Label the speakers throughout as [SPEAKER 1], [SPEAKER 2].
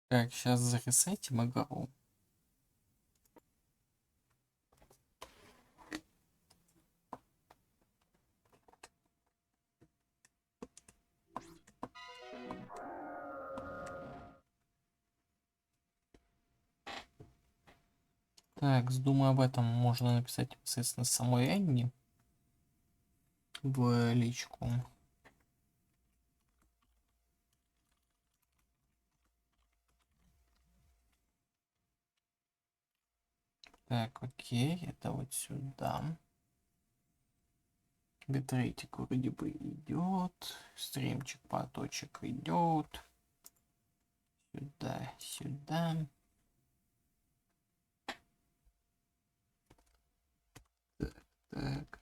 [SPEAKER 1] Так, сейчас заресетим игру. Так, думаю, об этом можно написать непосредственно самой Энни в личку. Так, окей, это вот сюда. Битрейтик вроде бы идет. Стримчик поточек идет. Сюда, сюда. Так.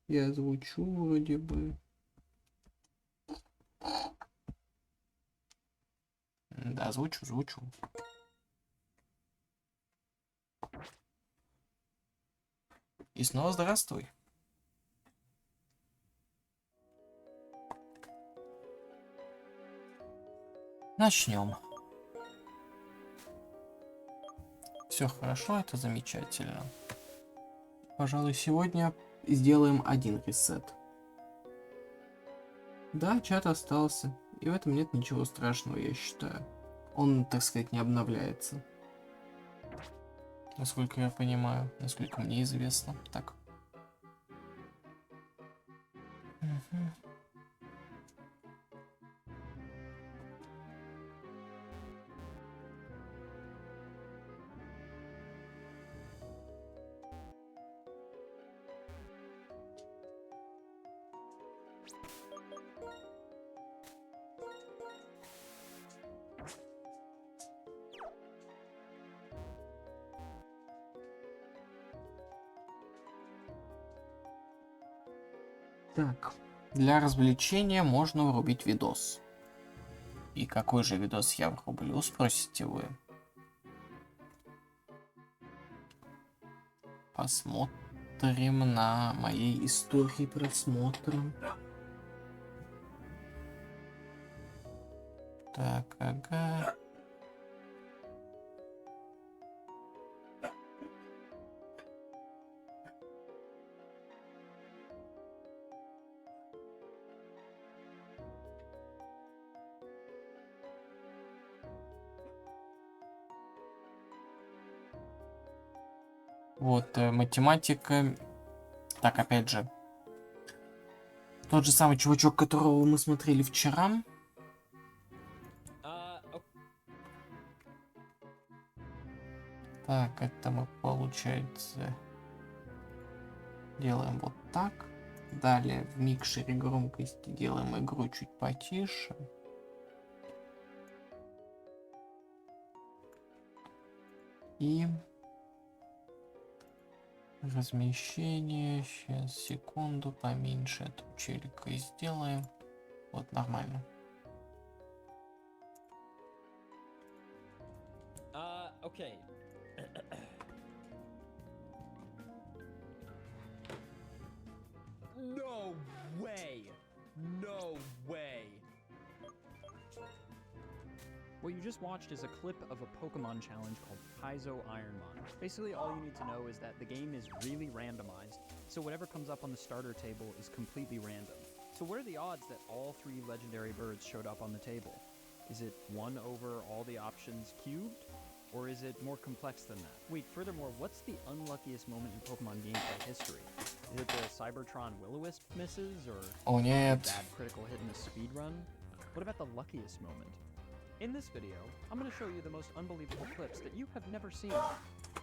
[SPEAKER 1] Я озвучу вроде бы. Да, озвучу. И снова здравствуй. Начнем. Все хорошо, это замечательно. Пожалуй, сегодня сделаем один ресет. Да, чат остался, и в этом нет ничего страшного, я считаю. Он, так сказать, не обновляется. Насколько я понимаю, насколько мне известно. Так. Так, для развлечения можно врубить видос. И какой же видос я врублю, спросите вы? Посмотрим на моей истории просмотра. Так, ага. Вот, математика. Так, опять же. Тот же самый чувачок, которого мы смотрели вчера. Так, это мы, получается, делаем вот так. Далее в микшере громкости делаем игру чуть потише. И размещение. Сейчас, секунду, поменьше эту челика и сделаем. Вот, нормально.
[SPEAKER 2] Okay. No way! No way! What you just watched is a clip of a Pokemon challenge called Paizo Ironmon. Basically, all you need to know is that the game is really randomized, so whatever comes up on the starter table is completely random. So what are the odds that all 3 legendary birds showed up on the table? Is it 1 over all the options cubed? Or is it more complex than that? Wait, furthermore, what's the unluckiest moment in Pokemon gameplay history? Is it the Cybertron Will-O-Wisp misses, or
[SPEAKER 1] О,
[SPEAKER 2] a
[SPEAKER 1] нет.
[SPEAKER 2] bad critical hit in a speedrun? What about the luckiest moment? In this video, I'm going to show you the most unbelievable clips that you have never seen.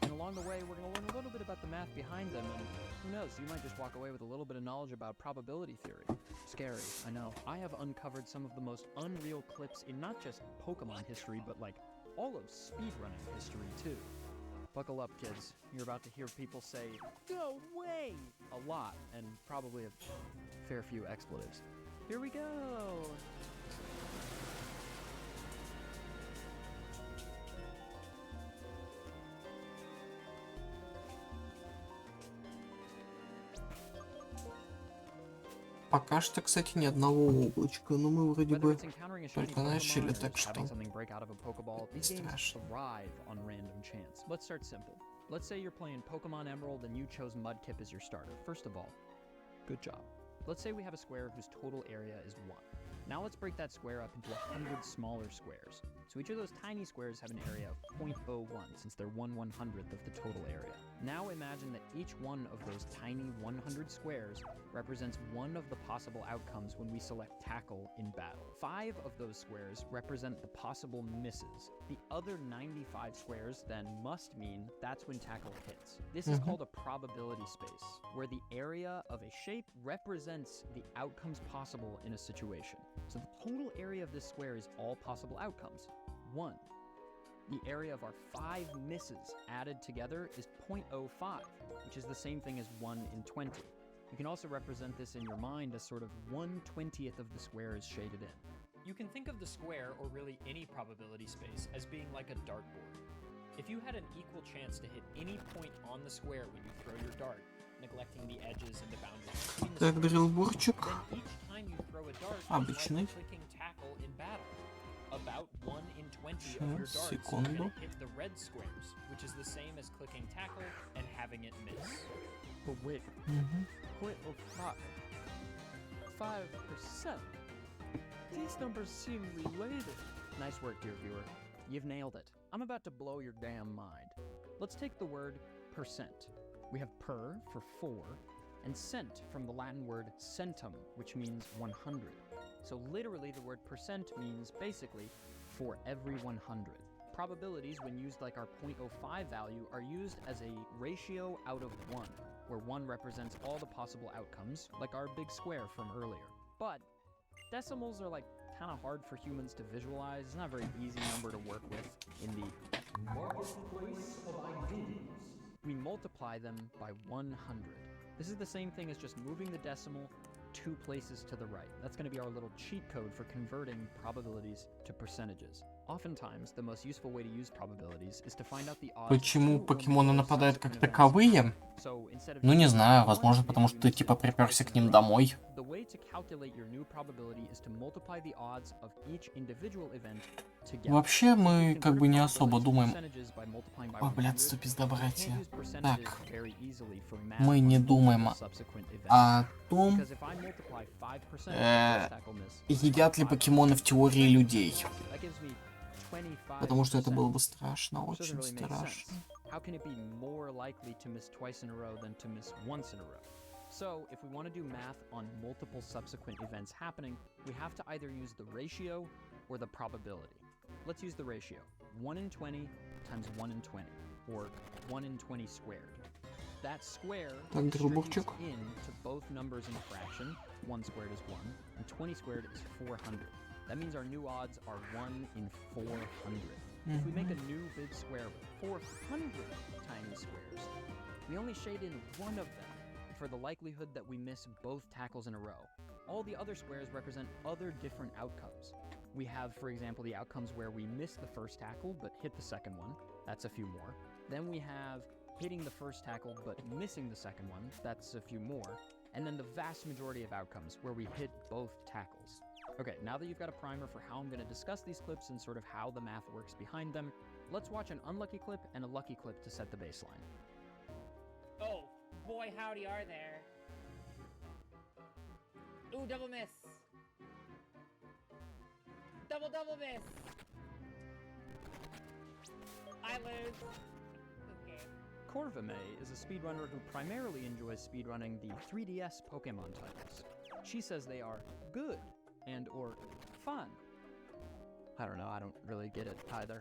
[SPEAKER 2] And along the way, we're going to learn a little bit about the math behind them, and who knows, you might just walk away with a little bit of knowledge about probability theory. Scary, I know. I have uncovered some of the most unreal clips in not just Pokemon history, but like all of speedrunning history too. Buckle up, kids. You're about to hear people say, "No way!" a lot, and probably a fair few expletives. Here we go!
[SPEAKER 1] Пока что, кстати, ни одного облачка, но мы вроде
[SPEAKER 2] Whether
[SPEAKER 1] бы
[SPEAKER 2] it's encountering a shiny
[SPEAKER 1] только начали,
[SPEAKER 2] Pokemon or
[SPEAKER 1] так
[SPEAKER 2] just having
[SPEAKER 1] что
[SPEAKER 2] something break out of a Pokeball, these games
[SPEAKER 1] страшно.
[SPEAKER 2] thrive on random chance. Let's start simple. Let's say you're playing Pokemon Emerald and you chose Mudkip as your starter. First of all, good job. Let's say we have a square whose total area is 1. Now let's break that square up into 100 smaller squares. So each of those tiny squares have an area of 0.01, since they're 1/100th of the total area. Now imagine that each one of those tiny 100 squares represents one of the possible outcomes when we select Tackle in battle. 5 of those squares represent the possible misses. The other 95 squares then must mean that's when Tackle hits. This is called a probability space, where the area of a shape represents the outcomes possible in a situation. So the total area of this square is all possible outcomes. 1. The area of our 5 misses added together is 0.05, which is the same thing as 1 in 20. You can also represent this in your mind as sort of 1/20th of the square is shaded in. You can think of the square, or really any probability space, as being like a dartboard. If you had an equal chance to hit any point on the square when you throw your dart, neglecting the edges and the boundaries between the
[SPEAKER 1] Так,
[SPEAKER 2] squares,
[SPEAKER 1] дрилбурчик.
[SPEAKER 2] then each time you throw a dart is
[SPEAKER 1] Обычный.
[SPEAKER 2] like clicking Tackle in battle. About 1 in 20 of your
[SPEAKER 1] Сейчас,
[SPEAKER 2] darts are
[SPEAKER 1] секунду.
[SPEAKER 2] going to hit the red squares, which is the same as clicking Tackle and having it miss. But wait, 0.05. 5%. These numbers seem related. Nice work, dear viewer. You've nailed it. I'm about to blow your damn mind. Let's take the word percent. We have per for 4, and cent from the Latin word centum, which means 100. So literally the word percent means basically for every 100. Probabilities, when used like our 0.05 value, are used as a ratio out of 1, where 1 represents all the possible outcomes, like our big square from earlier. But decimals are like kind of hard for humans to visualize. It's not a very easy number to work with in the marketplace of ideas. We multiply them by 100. This is the same thing as just moving the decimal 2 places to the right. That's going to be our little cheat code for converting probabilities to percentages. Oftentimes, the most useful way to use probabilities is to find out the odds.
[SPEAKER 1] Почему покемоны нападают как таковые? Ну не знаю, возможно, потому что ты типа приперся к ним домой.
[SPEAKER 2] The way to calculate your new probability is to multiply the odds of each individual event together.
[SPEAKER 1] Вообще мы как бы не особо думаем. Ой, блядство, пизда, братья. Так, мы не думаем о том, едят ли покемоны в теории людей. Потому что это было бы страшно, очень страшно.
[SPEAKER 2] How can it be more likely to miss twice in a row than to miss once in a row? So, if we want to do math on multiple subsequent events happening, we have to either use the ratio or the probability. Let's use the ratio. 1 in 20 times 1 in 20, or 1 in 20 squared. That square distributes in to both numbers in a fraction. 1 squared is 1, and 20 squared is 400. That means our new odds are 1 in 400. If we make a new big square with 400 tiny squares, we only shade in one of them for the likelihood that we miss both tackles in a row. All the other squares represent other different outcomes. We have, for example, the outcomes where we miss the first tackle but hit the second one. That's a few more. Then we have hitting the first tackle but missing the second one. That's a few more. And then the vast majority of outcomes where we hit both tackles. Okay, now that you've got a primer for how I'm going to discuss these clips and sort of how the math works behind them, let's watch an unlucky clip and a lucky clip to set the baseline.
[SPEAKER 3] Oh, boy howdy are there. Ooh, double miss. Double miss. I lose. Okay.
[SPEAKER 2] Corvame is a speedrunner who primarily enjoys speedrunning the 3DS Pokemon titles. She says they are good and or fun. I don't know, I don't really get it either.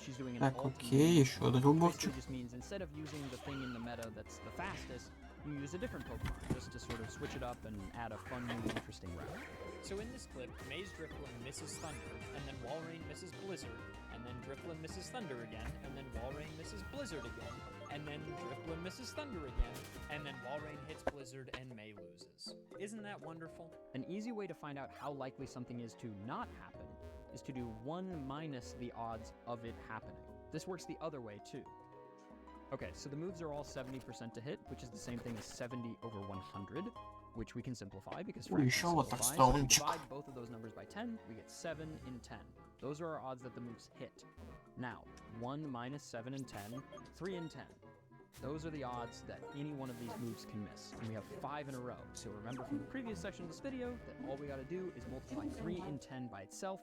[SPEAKER 2] She's doing an
[SPEAKER 1] окей, еще дрилбурчик.
[SPEAKER 2] just means instead of using the thing in the meta that's the fastest, you use a different Pokemon just to sort of switch it up and add a fun, new, interesting route.
[SPEAKER 3] So in this clip, Maze Drifloon misses Thunder, and then Walrein misses Blizzard, and then Drifloon misses Thunder again, and then Walrein misses Blizzard again, and then Drifloon misses Thunder again, and then Walrein hits Blizzard and May loses. Isn't that wonderful?
[SPEAKER 2] An easy way to find out how likely something is to not happen is to do 1 minus the odds of it happening. This works the other way too. Okay, so the moves are all 70% to hit, which is the same thing as 70 over 100. which we can simplify because
[SPEAKER 1] Ну,
[SPEAKER 2] fraction
[SPEAKER 1] еще вот так
[SPEAKER 2] simplifies. If we
[SPEAKER 1] стоунчик.
[SPEAKER 2] divide both of those numbers by 10, we get 7 in 10. Those are our odds that the moves hit. Now, 1 minus 7 in 10, 3 in 10. Those are the odds that any one of these moves can miss, and we have 5 in a row. So remember from the previous section of this video that all we gotta do is multiply 3 in 10 by itself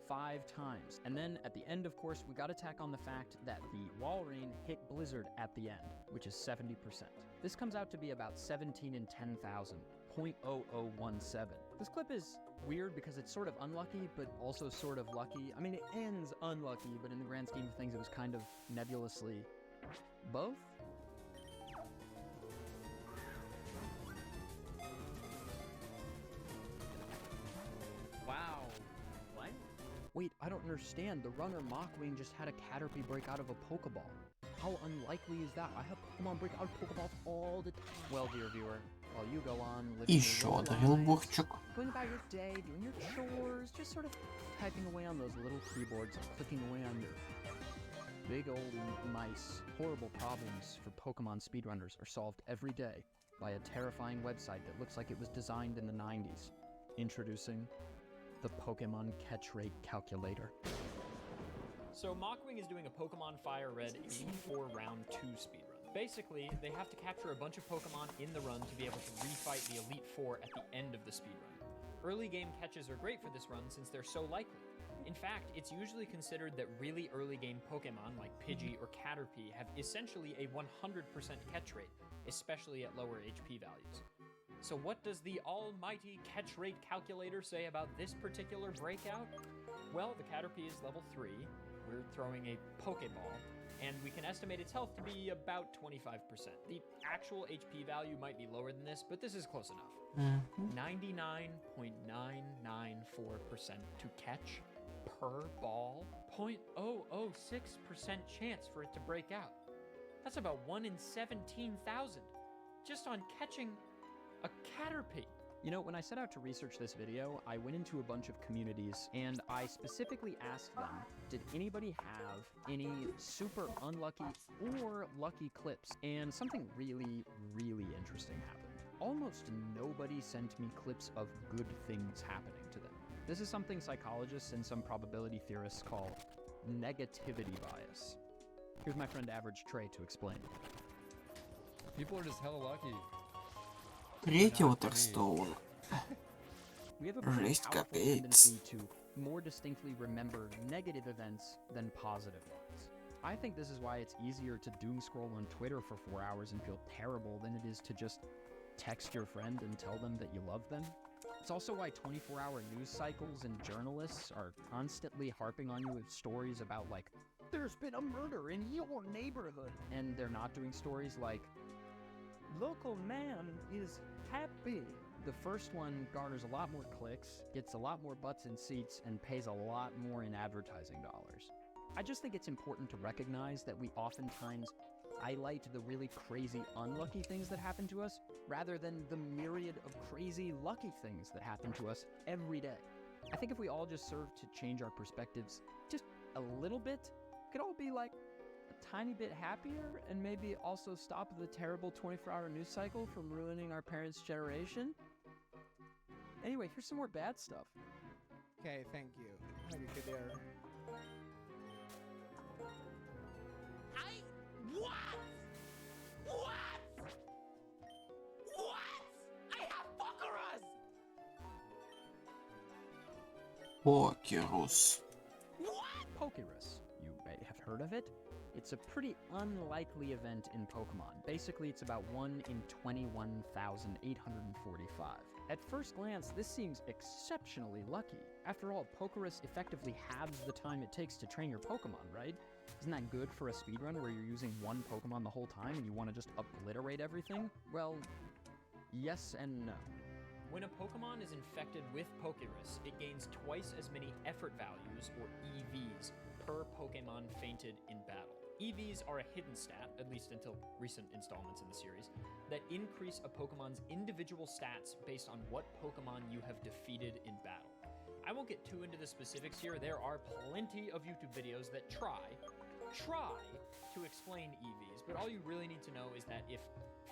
[SPEAKER 2] 5 times. And then at the end, of course, we gotta tack on the fact that the wall rain hit Blizzard at the end, which is 70%. This comes out to be about 17 in 10,000, 0.0017. This clip is weird because it's sort of unlucky, but also sort of lucky. I mean, it ends unlucky, but in the grand scheme of things, it was kind of nebulously both.
[SPEAKER 3] Wow. What?
[SPEAKER 2] Wait, I don't understand. The runner Mockwing just had a Caterpie break out of a Pokeball. How unlikely is that? I have Pokemon break out of Pokeballs all the time. Well, dear viewer, while you go on living
[SPEAKER 1] Еще
[SPEAKER 2] your
[SPEAKER 1] один
[SPEAKER 2] little lives,
[SPEAKER 1] бурчик.
[SPEAKER 2] going about your day, doing your chores, just sort of typing away on those little keyboards, clicking away on your big old mice. Horrible problems for Pokemon speedrunners are solved every day by a terrifying website that looks like it was designed in the 90s. Introducing the Pokemon Catch Rate Calculator.
[SPEAKER 3] So Mockwing is doing a Pokemon Fire Red Elite Four Round 2 speedrun. Basically, they have to capture a bunch of Pokemon in the run to be able to refight the Elite Four at the end of the speedrun. Early game catches are great for this run since they're so likely. In fact, it's usually considered that really early game Pokemon like Pidgey or Caterpie have essentially a 100% catch rate, especially at lower HP values. So what does the almighty catch rate calculator say about this particular breakout? Well, the Caterpie is level 3, we're throwing a Pokeball, and we can estimate its health to be about 25%. The actual HP value might be lower than this, but this is close enough. 99.994% to catch per ball, 0.006% chance for it to break out. That's about 1 in 17,000, just on catching a Caterpie.
[SPEAKER 2] You know, when I set out to research this video, I went into a bunch of communities and I specifically asked them, did anybody have any super unlucky or lucky clips? And something really, really interesting happened. Almost nobody sent me clips of good things happening to them. This is something psychologists and some probability theorists call negativity bias. Here's my friend Average Trey to explain.
[SPEAKER 4] People are just hella lucky.
[SPEAKER 1] Третий Waterstone.
[SPEAKER 2] We have a pretty
[SPEAKER 1] Жесть,
[SPEAKER 2] powerful
[SPEAKER 1] капец.
[SPEAKER 2] tendency to more distinctly remember negative events than positive ones. I think this is why it's easier to doom scroll on Twitter for 4 hours and feel terrible than it is to just text your friend and tell them that you love them. It's also why 24-hour news cycles and journalists are constantly harping on you with stories about, like, there's been a murder in your neighborhood. And they're not doing stories like, local man is happy. The first one garners a lot more clicks, gets a lot more butts in seats, and pays a lot more in advertising dollars. I just think it's important to recognize that we oftentimes highlight the really crazy unlucky things that happen to us rather than the myriad of crazy lucky things that happen to us every day. I think if we all just serve to change our perspectives just a little bit, we could all be like a tiny bit happier and maybe also stop the terrible 24-hour news cycle from ruining our parents' generation. Anyway, here's some more bad stuff.
[SPEAKER 4] Okay, thank you. Maybe good there.
[SPEAKER 5] What? What? What? I have Pokerus!
[SPEAKER 1] Покерус.
[SPEAKER 5] What?
[SPEAKER 2] Pokerus. You may have heard of it. It's a pretty unlikely event in Pokemon. Basically, it's about 1 in 21,845. At first glance, this seems exceptionally lucky. After all, Pokerus effectively halves the time it takes to train your Pokemon, right? Isn't that good for a speedrun where you're using one Pokemon the whole time and you want to just obliterate everything? Well, yes and no.
[SPEAKER 3] When a Pokemon is infected with Pokerus, it gains twice as many effort values, or EVs, per Pokemon fainted in battle. EVs are a hidden stat, at least until recent installments in the series, that increase a Pokemon's individual stats based on what Pokemon you have defeated in battle. I won't get too into the specifics here. There are plenty of YouTube videos that try to explain EVs, but all you really need to know is that if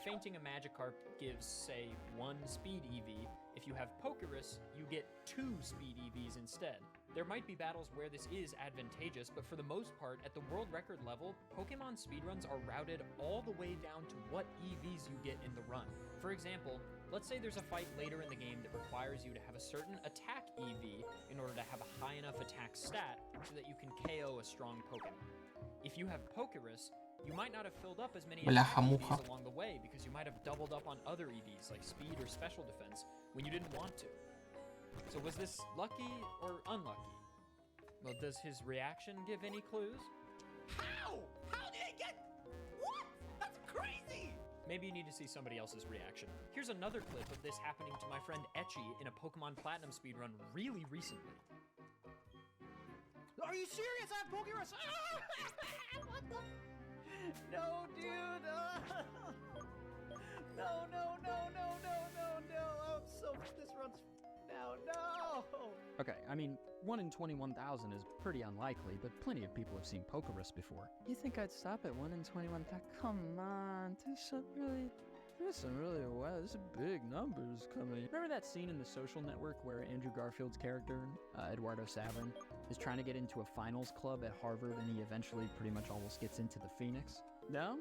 [SPEAKER 3] fainting a Magikarp gives, say, 1 speed EV, if you have Pokerus, you get 2 speed EVs instead. There might be battles where this is advantageous, but for the most part, at the world record level, Pokemon speedruns are routed all the way down to what EVs you get in the run. For example, let's say there's a fight later in the game that requires you to have a certain attack EV in order to have a high enough attack stat so that you can KO a strong Pokemon. If you have Pokerus, you might not have filled up as many attack
[SPEAKER 1] Бляха-муха.
[SPEAKER 3] EVs along the way because you might have doubled up on other EVs like speed or special defense when you didn't want to. So was this lucky or unlucky? Well, does his reaction give any clues?
[SPEAKER 5] How? How did it get? What? That's crazy!
[SPEAKER 3] Maybe you need to see somebody else's reaction. Here's another clip of this happening to my friend Etchy in a Pokemon Platinum speedrun really recently.
[SPEAKER 2] Are you serious? I have Pokerus! What the? No, dude! No! I'm so... This runs... No! Okay, I mean, 1 in 21,000 is pretty unlikely, but plenty of people have seen Pokerus before. You think I'd stop at 1 in 21,000? Come on, there's some really wow, there's big numbers coming. Remember that scene in The Social Network where Andrew Garfield's character, Eduardo Savin, is trying to get into a finals club at Harvard and he eventually pretty much almost gets into the Phoenix? No?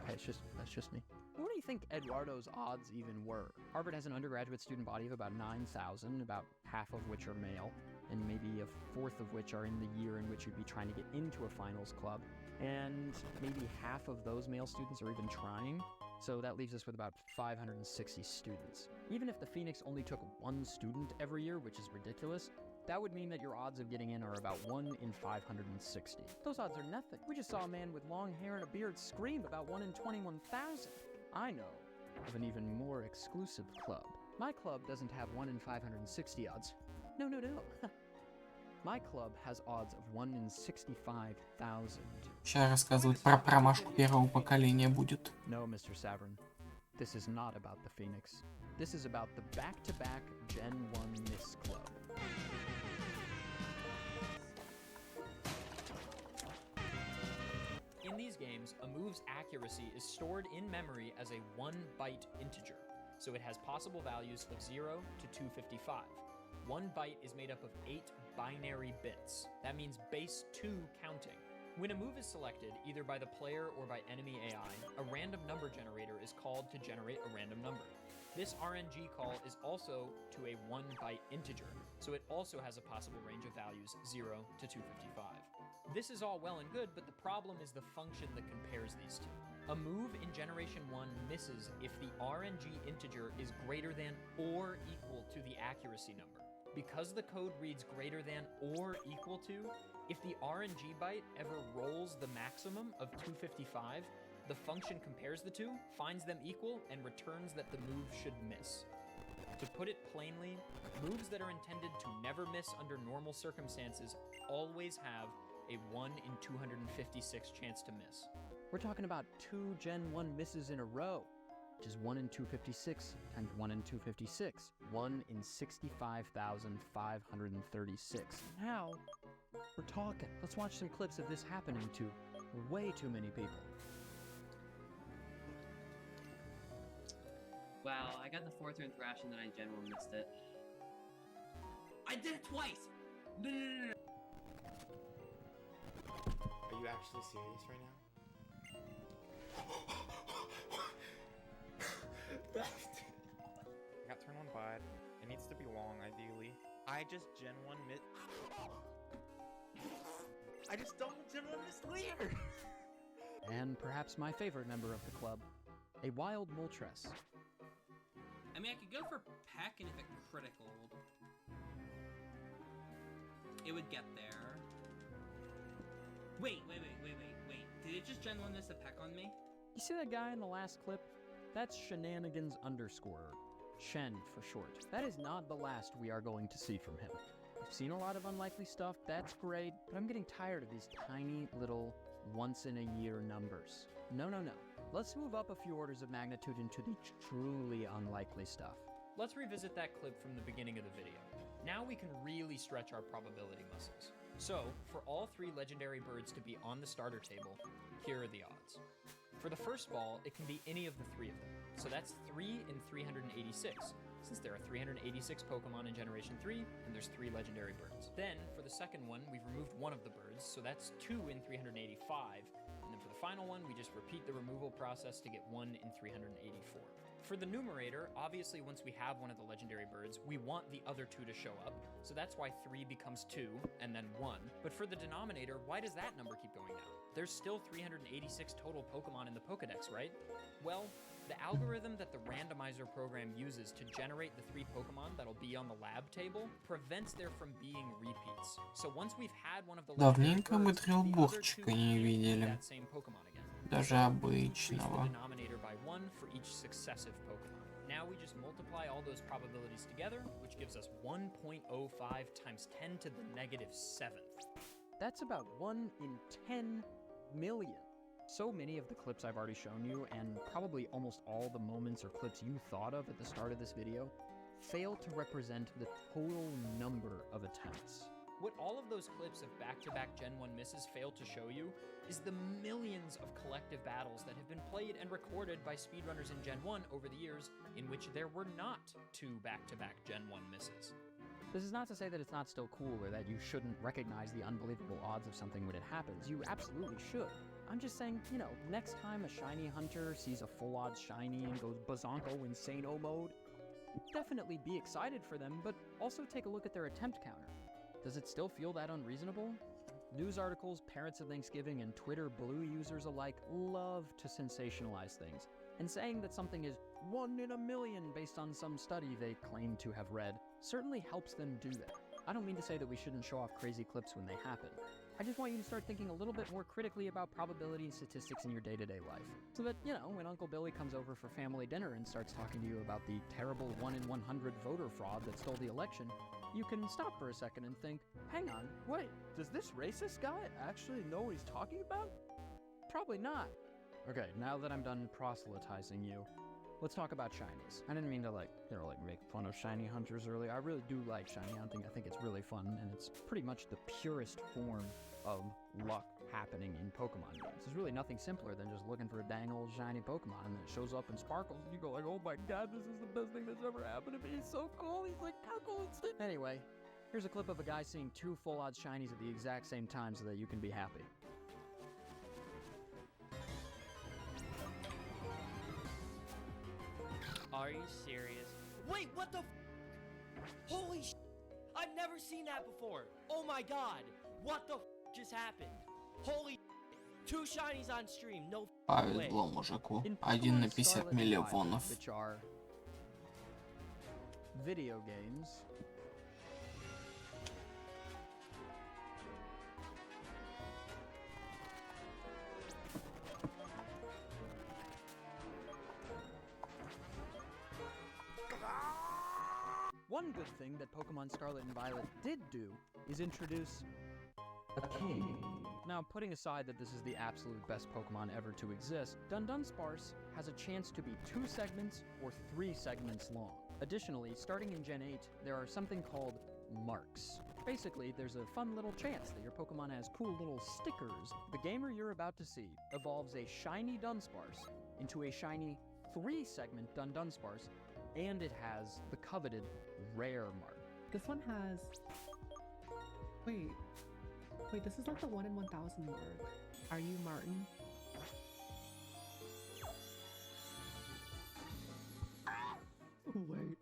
[SPEAKER 2] Okay, that's just me. What do you think Eduardo's odds even were? Harvard has an undergraduate student body of about 9,000, about half of which are male, and maybe a fourth of which are in the year in which you'd be trying to get into a finals club, and maybe half of those male students are even trying. So that leaves us with about 560 students. Even if the Phoenix only took 1 student every year, which is ridiculous, that would mean that your odds of getting in are about 1 in 560. Those odds are nothing. We just saw a man with long hair and a beard scream about 1 in 21,000. I know of an even more exclusive club. My club doesn't have 1 in 560 odds. No. My club has odds of 1 in 65,000.
[SPEAKER 1] Сейчас рассказывать про промашку первого поколения будет.
[SPEAKER 2] No, Mr. Savern. This is not about the Phoenix. This is about the back-to-back Gen 1 Miss Club.
[SPEAKER 3] In these games, a move's accuracy is stored in memory as a 1-byte integer, so it has possible values of 0 to 255. 1 byte is made up of 8 binary bits. That means base 2 counting. When a move is selected, either by the player or by enemy AI, a random number generator is called to generate a random number. This RNG call is also to a 1-byte integer, so it also has a possible range of values 0 to 255. This is all well and good, but the problem is the function that compares these two. A move in Generation 1 misses if the RNG integer is greater than or equal to the accuracy number. Because the code reads greater than or equal to, if the RNG byte ever rolls the maximum of 255, the function compares the two, finds them equal, and returns that the move should miss. To put it plainly, moves that are intended to never miss under normal circumstances always have a 1 in 256 chance to miss.
[SPEAKER 2] We're talking about 2 Gen 1 misses in a row, which is 1 in 256 and 1 in 256, 1 in 65,536. Now, we're talking. Let's watch some clips of this happening to way too many people.
[SPEAKER 6] Wow, I got the 4th turn thrash and then I Gen 1 missed it. I did it twice! No.
[SPEAKER 7] Are you actually serious right now?
[SPEAKER 8] I got turn 1 bot. It needs to be long, ideally. I just Gen 1 mid. I just double Gen 1 missed clear!
[SPEAKER 2] And perhaps my favorite member of the club, a wild Moltres.
[SPEAKER 6] I mean, I could go for Peck, and if it criticaled, it would get there. Wait. Did it just Gen 1 miss a Peck on me?
[SPEAKER 2] You see that guy in the last clip? That's Shenanigans underscore. Shen for short. That is not the last we are going to see from him. I've seen a lot of unlikely stuff, that's great, but I'm getting tired of these tiny little once-in-a-year numbers. No. Let's move up a few orders of magnitude into the truly unlikely stuff.
[SPEAKER 3] Let's revisit that clip from the beginning of the video. Now we can really stretch our probability muscles. So, for all 3 legendary birds to be on the starter table, here are the odds.
[SPEAKER 2] For the first ball, it can be any of the three of them. So that's 3 in 386, since there are 386 Pokemon in Generation 3, and there's 3 legendary birds. Then, for the second one, we've removed one of the birds, so that's 2 in 385, and then for the final one, we just repeat the removal process to get 1 in 384. For the numerator, obviously once we have one of the legendary birds, we want the other 2 to show up, so that's why 3 becomes 2, and then 1. But for the denominator, why does that number keep going down? There's still 386 total Pokemon in the Pokedex, right? Well, the algorithm that the randomizer program uses to generate the 3 Pokemon that'll be on the lab table prevents there from being repeats. So once we've had one of the legendary
[SPEAKER 1] Давненько мы
[SPEAKER 2] birds, the other 2
[SPEAKER 1] дрелбурчика не
[SPEAKER 2] can't be
[SPEAKER 1] видели.
[SPEAKER 2] that same Pokemon again.
[SPEAKER 1] Даже
[SPEAKER 2] Increase the
[SPEAKER 1] обычного.
[SPEAKER 2] denominator by 1 for each successive Pokemon. Now we just multiply all those probabilities together, which gives us 1.05 times 10 to the negative 7th. That's about 1 in 10 million. So many of the clips I've already shown you, and probably almost all the moments or clips you thought of at the start of this video, fail to represent the total number of attempts. What all of those clips of back-to-back Gen 1 misses fail to show you is the millions of collective battles that have been played and recorded by speedrunners in Gen 1 over the years in which there were not 2 back-to-back Gen 1 misses. This is not to say that it's not still cool or that you shouldn't recognize the unbelievable odds of something when it happens. You absolutely should. I'm just saying, you know, next time a shiny hunter sees a full odds shiny and goes bazonko insano mode, definitely be excited for them, but also take a look at their attempt counter. Does it still feel that unreasonable? News articles, parents of Thanksgiving, and Twitter Blue users alike love to sensationalize things, and saying that something is 1 in a million based on some study they claim to have read certainly helps them do that. I don't mean to say that we shouldn't show off crazy clips when they happen. I just want you to start thinking a little bit more critically about probability and statistics in your day-to-day life. So that, you know, when Uncle Billy comes over for family dinner and starts talking to you about the terrible 1 in 100 voter fraud that stole the election, you can stop for a second and think, hang on, wait, does this racist guy actually know what he's talking about? Probably not. Okay, now that I'm done proselytizing you, let's talk about shinies. I didn't mean to make fun of shiny hunters earlier. I really do like shiny hunting. I think it's really fun, and it's pretty much the purest form of luck happening in Pokemon games. There's really nothing simpler than just looking for a dang old shiny Pokemon and then it shows up and sparkles and you go like, oh my god, this is the best thing that's ever happened to me. He's so cool. He's like, how cool is it? Anyway, here's a clip of a guy seeing 2 full odds shinies at the exact same time so that you can be happy.
[SPEAKER 5] Are you serious? Wait, what the Holy sh! I've never seen that before! Oh my god! What the just happened? Holy 2 shinies on stream, no way.
[SPEAKER 1] Повезло мужику. 1 на 50 миллионов.
[SPEAKER 2] Which are video games, one good thing that Pokemon Scarlet and Violet did do is introduce a king. Now, putting aside that this is the absolute best Pokemon ever to exist, Dunsparce has a chance to be 2 segments or 3 segments long. Additionally, starting in Gen 8, there are something called marks. Basically, there's a fun little chance that your Pokemon has cool little stickers. The gamer you're about to see evolves a shiny Dunsparce into a shiny 3-segment Dunsparce, and it has the coveted rare mark.
[SPEAKER 9] This one has... Wait, this is like the 1 in 1,000 mark. Are you Martin? Wait.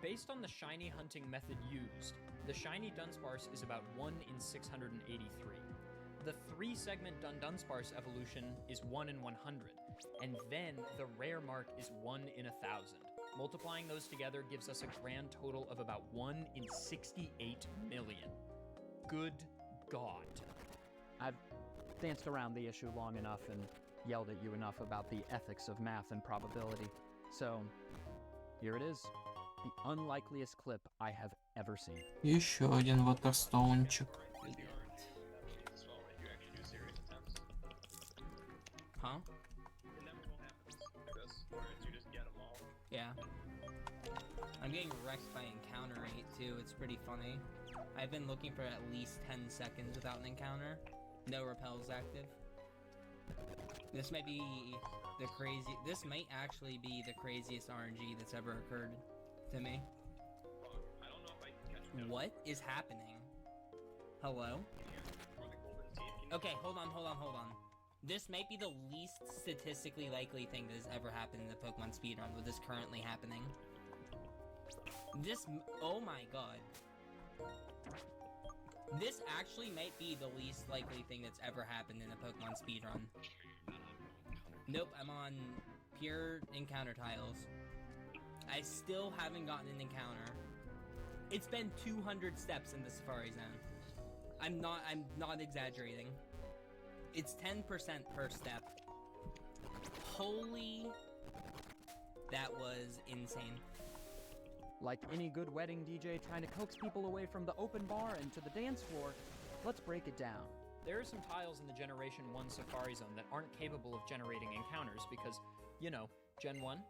[SPEAKER 2] Based on the shiny hunting method used, the shiny Dunsparce is about 1 in 683. The 3-segment Dunsparce evolution is 1 in 100, and then the rare mark is 1 in 1,000. Multiplying those together gives us a grand total of about 1 in 68 million. Good God. I've danced around the issue long enough and yelled at you enough about the ethics of math and probability. So, here it is. The unlikeliest clip I have ever seen.
[SPEAKER 1] Еще один ватерстоунчик.
[SPEAKER 5] Huh? Yeah. I'm getting wrecked by encounter rate too, it's pretty funny. I've been looking for at least 10 seconds without an encounter. No repels active.
[SPEAKER 10] This might be the crazy. This might actually be the craziest RNG that's ever occurred to me. What is happening? Hello? Okay, hold on. This might be the least statistically likely thing that has ever happened in the Pokemon speedrun, with this currently happening. Oh my god. This actually might be the least likely thing that's ever happened in a Pokemon speedrun. Nope, I'm on pure encounter tiles. I still haven't gotten an encounter. It's been 200 steps in the Safari Zone. I'm not exaggerating. It's 10% per step. Holy... That was insane.
[SPEAKER 2] Like any good wedding DJ trying to coax people away from the open bar and to the dance floor, let's break it down.
[SPEAKER 3] There are some tiles in the Generation 1 Safari Zone that aren't capable of generating encounters because, you know, Gen 1.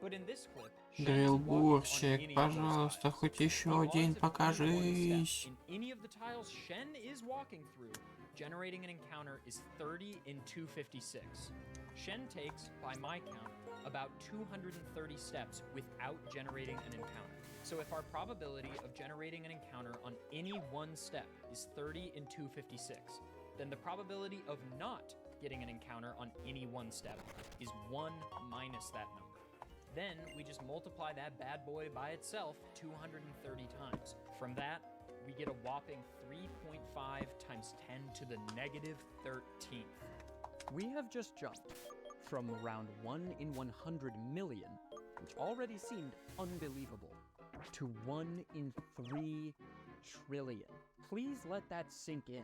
[SPEAKER 3] But in this clip,
[SPEAKER 1] Грилбурщик, пожалуйста, хоть еще день покажись.
[SPEAKER 3] In any of the tiles Shen is walking through, generating an encounter is 30 in 256. Shen takes, by my count, about 230 steps without generating an encounter. So if our probability of generating an encounter on any one step is 30 in 256, then the probability of not getting an encounter on any one step is 1 minus that number. Then we just multiply that bad boy by itself 230 times. From that, we get a whopping 3.5 times 10 to the negative 13th.
[SPEAKER 2] We have just jumped from around 1 in 100 million, which already seemed unbelievable, to 1 in 3 trillion. Please let that sink in.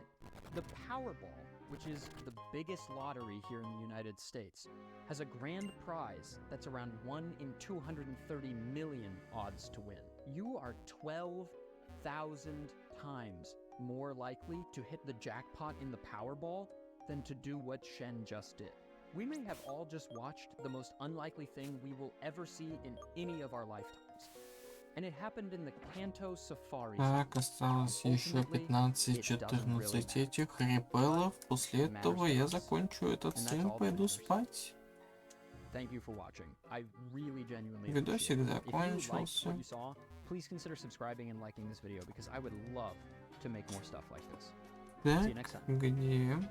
[SPEAKER 2] The Powerball, which is the biggest lottery here in the United States, has a grand prize that's around 1 in 230 million odds to win. You are 12,000 times more likely to hit the jackpot in the Powerball than to do what Shen just did. We may have all just watched the most unlikely thing we will ever see in any of our lifetimes. And it happened in the Kanto Safari.
[SPEAKER 1] Так, осталось еще 15-14 этих репелов. После этого я закончу этот стрим, пойду спать.
[SPEAKER 2] Thank you for watching. I really genuinely
[SPEAKER 1] Видосик
[SPEAKER 2] appreciate it. If you liked
[SPEAKER 1] закончился.
[SPEAKER 2] what you saw, please consider subscribing and liking this video because I would love to make more stuff like this. See you next
[SPEAKER 1] Так,
[SPEAKER 2] time.
[SPEAKER 1] где?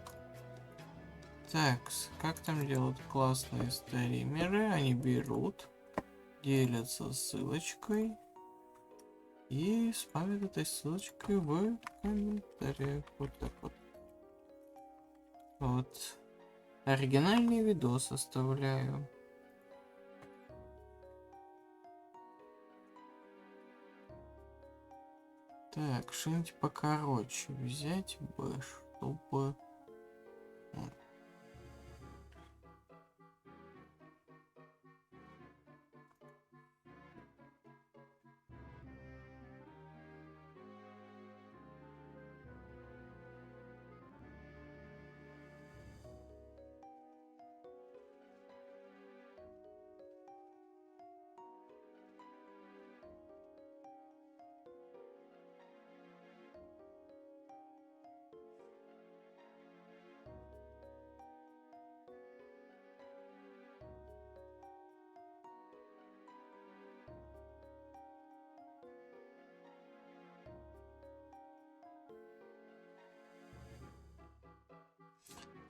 [SPEAKER 1] Так, как там делают классные стримеры? Они берут, делятся ссылочкой и спамят этой ссылочкой в комментариях. Вот так вот. Вот. Оригинальный видос оставляю. Так, что-нибудь покороче взять бы, чтобы...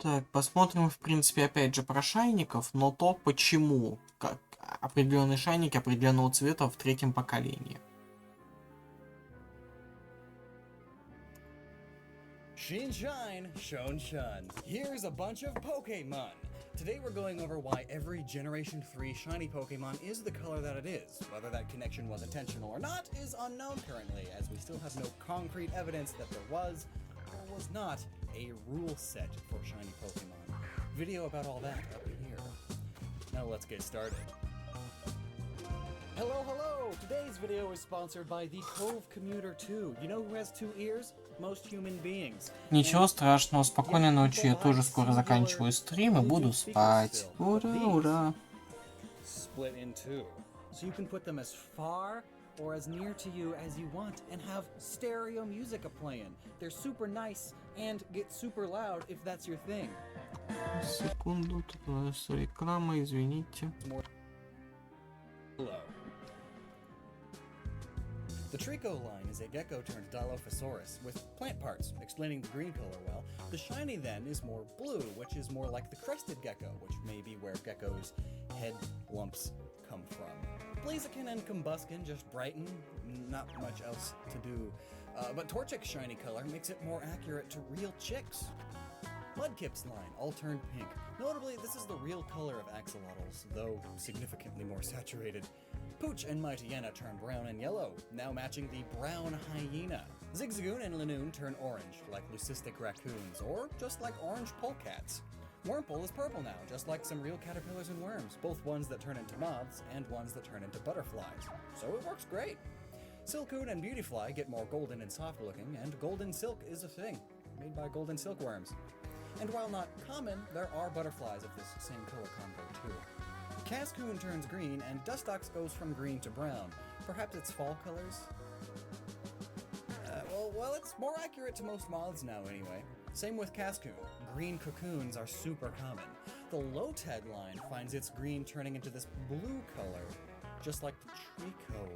[SPEAKER 1] Так, посмотрим, в принципе, опять же про шайников, но то, почему как определенные шайники определенного цвета в третьем поколении.
[SPEAKER 11] Shine shine, shone shun. Here's a bunch of Pokemon. Today we're going over why every Generation 3 shiny Pokemon is the color that it is. Whether that connection was intentional or not is unknown currently, as we still have no concrete evidence that there was or was not a rule set for shiny Pokemon. Video about all that up here. Now let's get started. Hello, hello! Today's video is sponsored by the Cove Commuter 2. You know who has 2 ears? Most human beings.
[SPEAKER 1] Ничего страшного, спокойной ночи, я тоже скоро заканчиваю стрим и буду спать. Ура, ура!
[SPEAKER 11] Split in 2. So you can put them as far or as near to you as you want and have stereo music a-playing. They're super nice and get super loud if that's your thing.
[SPEAKER 1] Секунду, тут у нас реклама, извините.
[SPEAKER 11] The Trico line is a gecko turned Dilophosaurus with plant parts, explaining the green color well. The shiny then is more blue, which is more like the crested gecko, which may be where geckos' head lumps come from. Blaziken and Combuskin just brighten, not much else to do. But Torchic's shiny color makes it more accurate to real chicks. Mudkip's line all turned pink. Notably, this is the real color of axolotls, though significantly more saturated. Pooch and Mightyena turn brown and yellow, now matching the brown hyena. Zigzagoon and Lanoon turn orange, like leucistic raccoons, or just like orange polecats. Wurmple is purple now, just like some real caterpillars and worms, both ones that turn into moths and ones that turn into butterflies. So it works great. Silcoon and Beautyfly get more golden and soft looking, and golden silk is a thing, made by golden silkworms. And while not common, there are butterflies of this same color combo too. Cascoon turns green, and Dustox goes from green to brown. Perhaps it's fall colors? Well, it's more accurate to most moths now anyway. Same with Cascoon. Green cocoons are super common. The Lotad line finds its green turning into this blue color, just like the Trico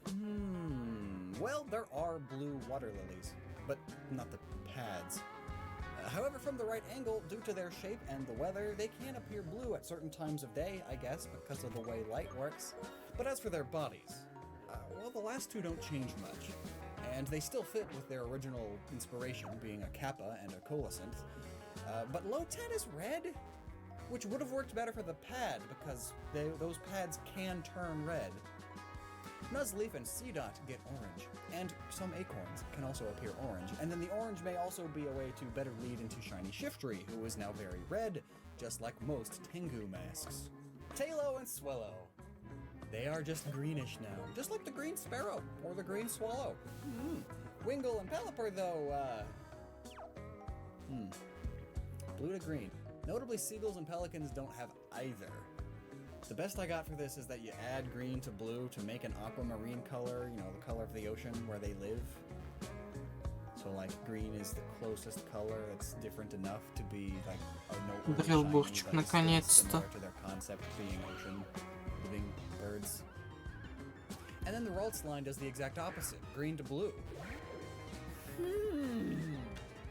[SPEAKER 11] line. Well, there are blue water lilies, but not the pads. However, from the right angle, due to their shape and the weather, they can appear blue at certain times of day, I guess, because of the way light works. But as for their bodies, well, the last two don't change much, and they still fit with their original inspiration, being a kappa and a coelacanth. But Lotad is red, which would have worked better for the pad, because those pads can turn red. Nuzleaf and Seedot get orange, and some acorns can also appear orange, and then the orange may also be a way to better lead into Shiny Shiftry, who is now very red, just like most Tengu masks. Talo and Swellow. They are just greenish now, just like the green sparrow, or the green swallow. Wingull and Pelipper, though, blue to green. Notably, seagulls and pelicans don't have either. The best I got for this is that you add green to blue to make an aquamarine color, you know, the color of the ocean where they live. So, like, green is the closest color that's different enough to be, like, a noteworthy shiny, but it's still similar to their concept being ocean living birds. And then the Ralts line does the exact opposite, green to blue.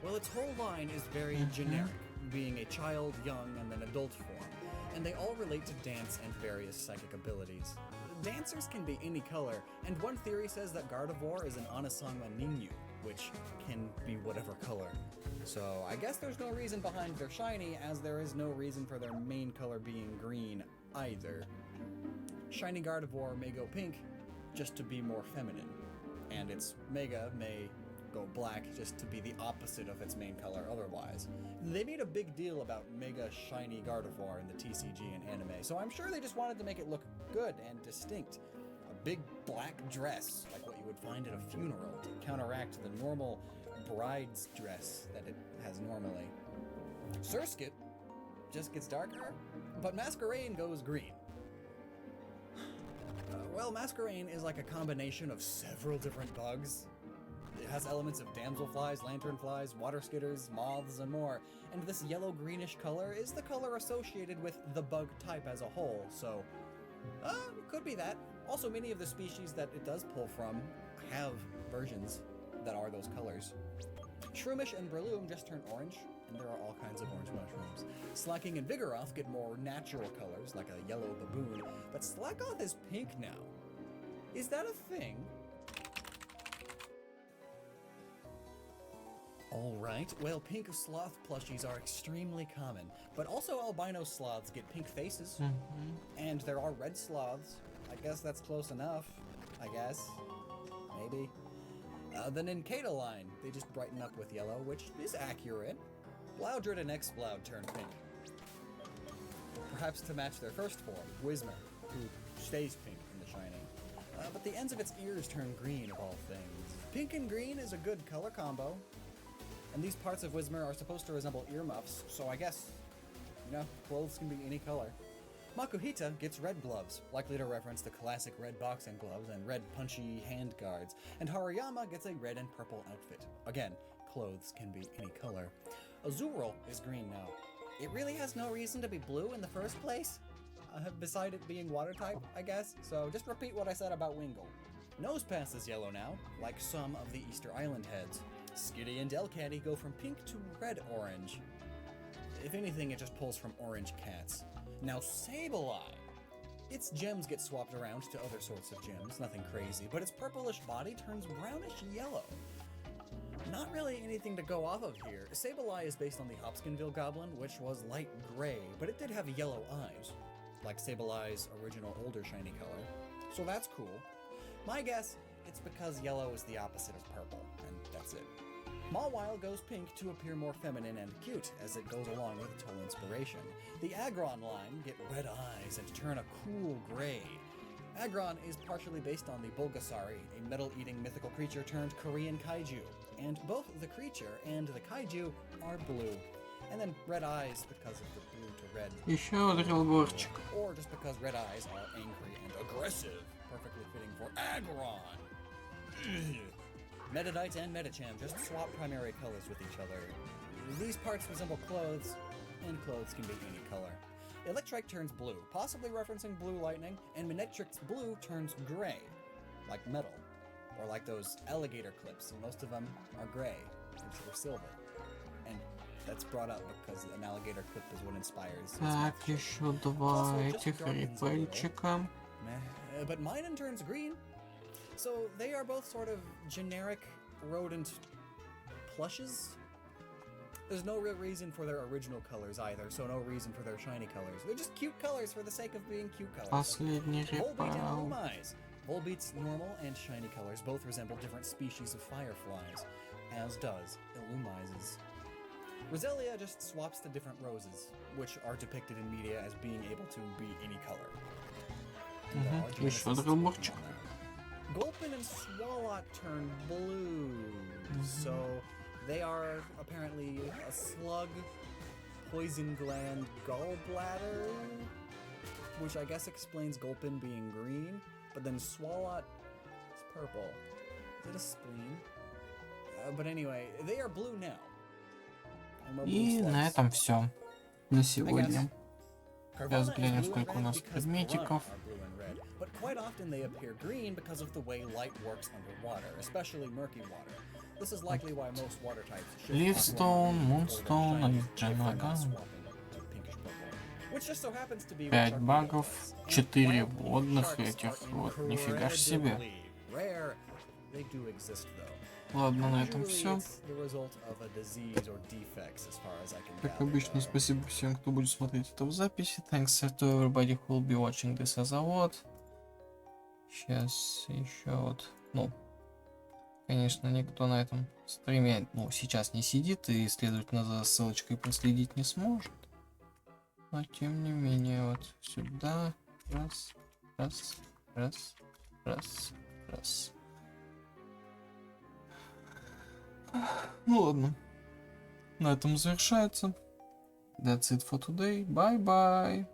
[SPEAKER 11] Well, its whole line is very generic, being a child, young, and then adult form. And they all relate to dance and various psychic abilities. Dancers can be any color, and one theory says that Gardevoir is an Onasangwa Ninyu, which can be whatever color. So I guess there's no reason behind their shiny, as there is no reason for their main color being green either. Shiny Gardevoir may go pink just to be more feminine, and its Mega may go black just to be the opposite of its main color otherwise. They made a big deal about Mega Shiny Gardevoir in the TCG and anime, so I'm sure they just wanted to make it look good and distinct. A big black dress, like what you would find at a funeral, to counteract the normal bride's dress that it has normally. Surskit just gets darker, but Masquerain goes green. Well, Masquerain is like a combination of several different bugs. It has elements of damselflies, lanternflies, water skitters, moths, and more, and this yellow-greenish color is the color associated with the bug type as a whole, so it could be that. Also, many of the species that it does pull from have versions that are those colors. Shroomish and Breloom just turn orange, and there are all kinds of orange mushrooms. Slacking and Vigoroth get more natural colors, like a yellow baboon, but Slackoth is pink now. Is that a thing? Alright, well, pink sloth plushies are extremely common, but also albino sloths get pink faces, and there are red sloths. I guess that's close enough, I guess. Maybe. The Nincada line, they just brighten up with yellow, which is accurate. Loudred and Exploud turn pink. Perhaps to match their first form, Whismur, who stays pink in the shiny. But the ends of its ears turn green, of all things. Pink and green is a good color combo. And these parts of Whismur are supposed to resemble earmuffs, so I guess, you know, clothes can be any color. Makuhita gets red gloves, likely to reference the classic red boxing gloves and red punchy hand guards, and Haruyama gets a red and purple outfit. Again, clothes can be any color. Azurill is green now. It really has no reason to be blue in the first place? Beside it being water type, I guess, so just repeat what I said about Wingull. Nosepass is yellow now, like some of the Easter Island heads. Skitty and Delcatty go from pink to red-orange. If anything, it just pulls from orange cats. Now Sableye! Its gems get swapped around to other sorts of gems, nothing crazy, but its purplish body turns brownish yellow. Not really anything to go off of here. Sableye is based on the Hopkinsville Goblin, which was light gray, but it did have yellow eyes, like Sableye's original older shiny color. So that's cool. My guess, it's because yellow is the opposite of purple, and that's it. Mawile goes pink to appear more feminine and cute as it goes along with its whole inspiration. The Aggron line get red eyes and turn a cool gray. Aggron is partially based on the Bulgasari, a metal-eating mythical creature turned Korean kaiju, and both the creature and the kaiju are blue. And then red eyes because of the blue to red.
[SPEAKER 1] Еще один горчик.
[SPEAKER 11] Or just because red eyes are angry and aggressive, perfectly fitting for Aggron. Meditite and Medicham just swap primary colors with each other. These parts resemble clothes, and clothes can be any color. Electrike turns blue, possibly referencing blue lightning, and Manectric's blue turns gray, like metal, or like those alligator clips. Most of them are gray or silver, and that's brought up because an alligator clip is what inspires.
[SPEAKER 1] Так, еще два этих репельчика.
[SPEAKER 11] But Minun turns green. So they are both sort of generic rodent plushes. There's no real reason for their original colors either, so no reason for their shiny colors. They're just cute colors for the sake of being cute colors.
[SPEAKER 1] Последний
[SPEAKER 11] Volbeat and
[SPEAKER 1] репал.
[SPEAKER 11] Illumeyes. Volbeat's normal and shiny colors both resemble different species of fireflies, as does Illumeyes'. Roselia just swaps to different roses, which are depicted in media as being able to be any color.
[SPEAKER 1] Еще один горчик.
[SPEAKER 11] Gulpin and Swalot turn blue, so they are apparently a slug, poison gland, gallbladder, which I guess explains Gulpin being green, but then Swalot is purple. Is it a spleen? But anyway, they are blue now.
[SPEAKER 1] И на этом все на сегодня. Сейчас взглянем, сколько у нас предметиков.
[SPEAKER 11] But quite often they appear green because of the way light works underwater, especially murky water. This is likely why most water types shift
[SPEAKER 1] Ливстоун, Мунстоун, Дженага. 5 багов, 4 водных этих вот, нифига ж себе. Ладно, на этом все. Как обычно, спасибо всем, кто будет смотреть это в записи. Thanks to everybody who will be watching this as a VOD. Сейчас еще вот, ну, конечно, никто на этом стриме, ну, сейчас не сидит и, следовательно, за ссылочкой проследить не сможет. Но, тем не менее, вот сюда, раз, раз, раз, раз, раз. Ну ладно, на этом завершается. That's it for today. Bye-bye.